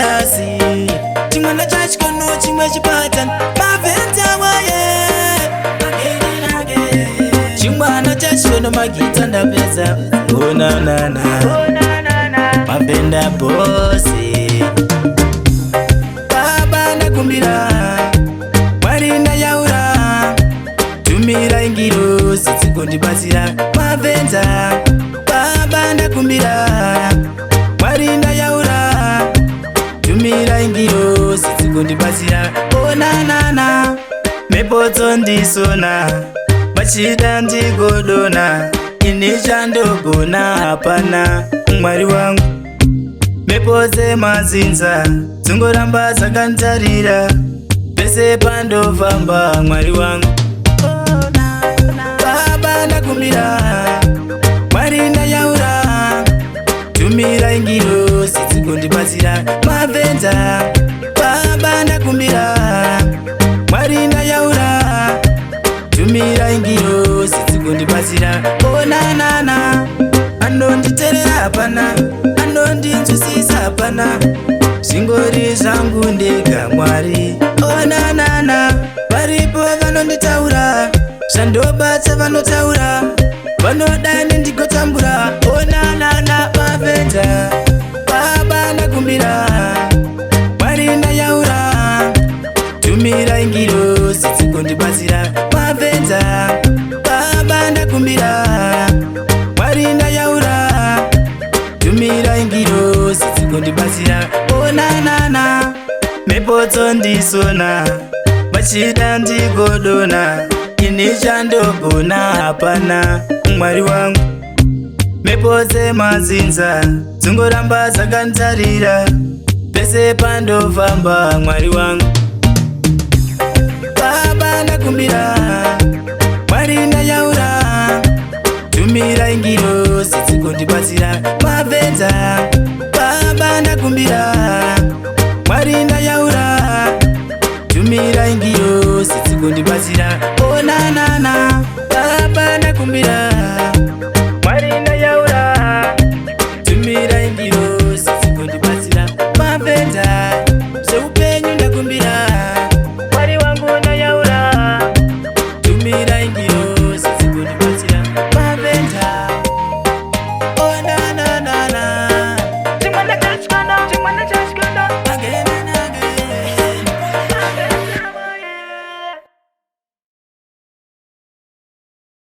ndasi chimwana chachikono chimwe chipatan maventa waye chimwana chachikono magita ndapedza onanana mavenda bosi baba ndakumbira Mwari ndayaura tumira ingiro sitsikundibatsira maventa baba ndakumbira Mwari ndayaura tumira ingiro sitsikundibatsira onanana mhepo dzondisona machida ndigodona ini chandogona hapana Mwari wangu mhepo dzemazinza dzongoramba dzakantarira pese pandofamba Mwari wangu baba ndakumbira Mwari ndayaura tumira ingiro sitsikundibatsira maventa baba ndakumbira Mwari ndayaura tumira ingiro sitsikundibatsira onanana anonditerera hapana anondinzwisisa hapana zvingori zvangu ndega Mwari onanana varipo vanonditaura zvandobata vanotaura vanodani ndigotambura onanana maventa baba ndakumbira Mwari ndayaura tumira ingiro sitsikundibatsira maventa baba ndakumbira Mwari ndayaura tumira ingiro sitsikundibatsira onanana mhepo dzondisona machida ndigodona ini chandogona hapana Mwari wangu mhepo dzemazinza dzongoramba dzakantarira pese pandofamba Mwari wangu baba ndakumbira Mwari ndayaura tumira ingiro sitsikundibatsira maventa baba ndakumbira Mwari ndayaura tumira ingiro sitsikundibatsira onanana baba ndakumbira